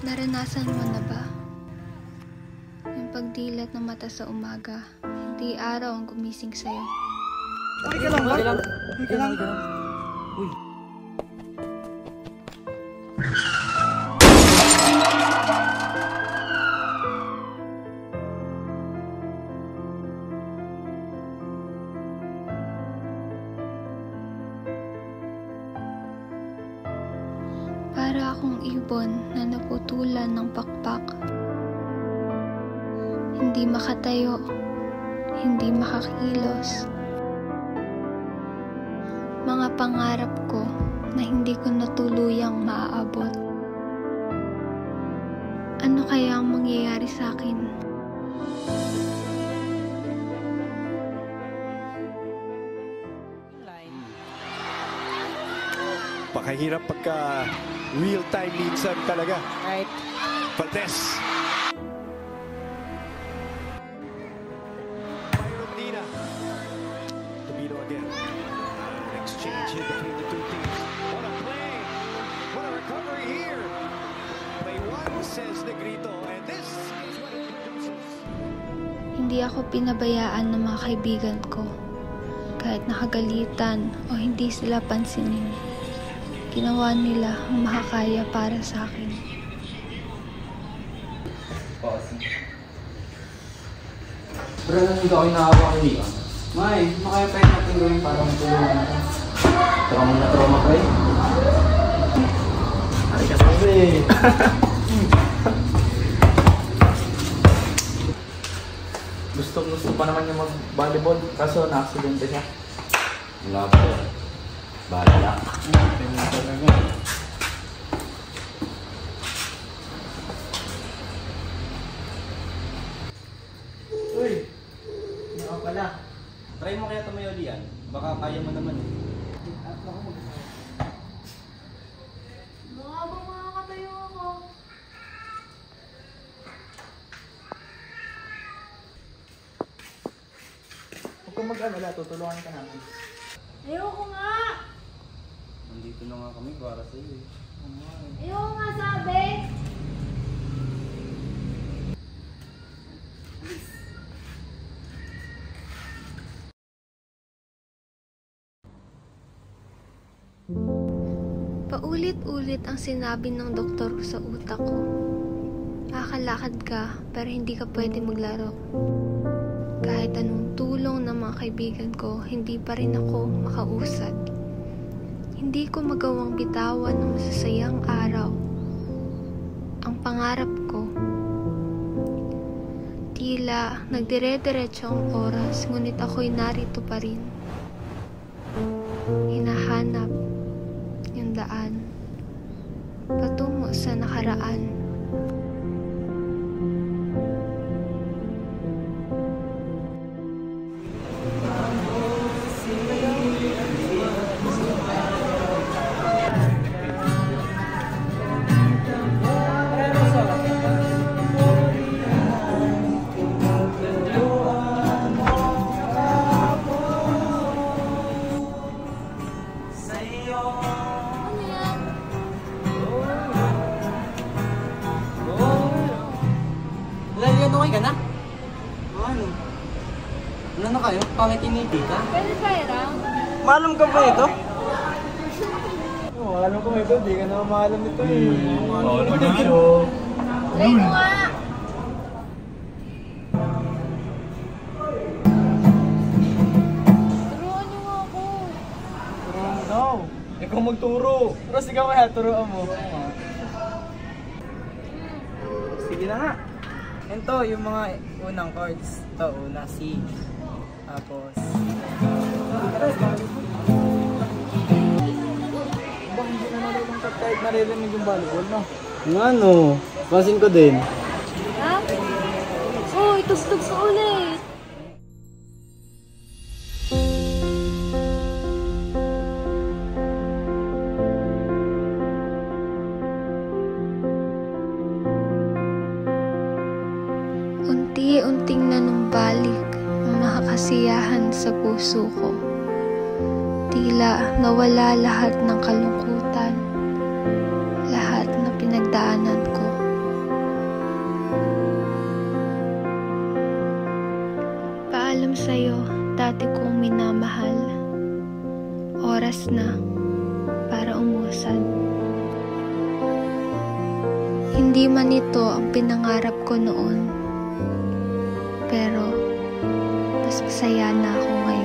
Naranasan mo na ba? Yung pagdilat ng mata sa umaga, hindi araw ang gumising sa'yo. Uy, ka lang ba? Uy, ka lang. Uy. Para akong ibon na naputulan ng pakpak. Hindi makatayo, hindi makakilos. Mga pangarap ko na hindi ko natuluyang maaabot. Ano kaya ang mangyayari sa akin? Pakahirap pagka real-time minsan talaga. Right. Valdez. Byron Dina. Tobino again. An exchange here between the two teams. What a play. What a recovery here. Play one, says Negrito. And this is what it produces. Hindi ako pinabayaan ng mga kaibigan ko. Kahit nakagalitan o hindi sila pansinin. Ginawa nila ang makakaya para sa akin. Pero nandito ako inahawa ko hindi ka. May, makaya pa yun natin gawin para matulungan natin. Trauma na trauma pa eh. Ay ka sabi. Gusto pa naman yung mag-volleyball, kaso na-aksidente siya. Wala po. Bahala na. Uy, ano ka pala? Try mo kaya tumayo diyan. Baka kaya mo naman eh. Mga ba makakatayo ako? Huwag kang mag-alala, tutulungan ka namin. Ayoko nga! Nandito na nga kami para sa iyo eh. Ayoko nga sabi! Paulit-ulit ang sinabi ng doktor ko sa utak ko. Kakalakad ka pero hindi ka pwede maglaro. Kahit anong tulong ng mga kaibigan ko, hindi pa rin ako makausad. Hindi ko magawang bitawan ng masasayang araw. Ang pangarap ko. Tila nagdire-diretso ang oras, ngunit ako'y narito pa rin. Hinahanap yung daan patungo sa nakaraan. Okay ka na? Ano? Ano na kayo? Pangit initi ka? Pwede pa irang? Maalam ka ba ito? Oo, maalam ko ito. Di ka naman maalam ito eh. Maalam ko ito. Try mo nga! Turuan niyo nga ako! Turuan mo daw. Ikaw magturo. Pero ikaw kaya turuan mo. Sige na nga. Ito, yung mga unang chords. Ito, una, C. Tapos... Ba, hindi na nalulungkot kahit naririnig yung volleyball, no? Nga no, pansin ko din. Ha? Oh, itustog sa ulit! Unti-unting nanumbalik ang makakasiyahan sa puso ko. Tila nawala lahat ng kalungkutan, lahat na pinagdaanan ko. paalam sa'yo, dati kong minamahal. Oras na para umusad. Hindi man ito ang pinangarap ko noon, pero mas masaya na ako ngayon.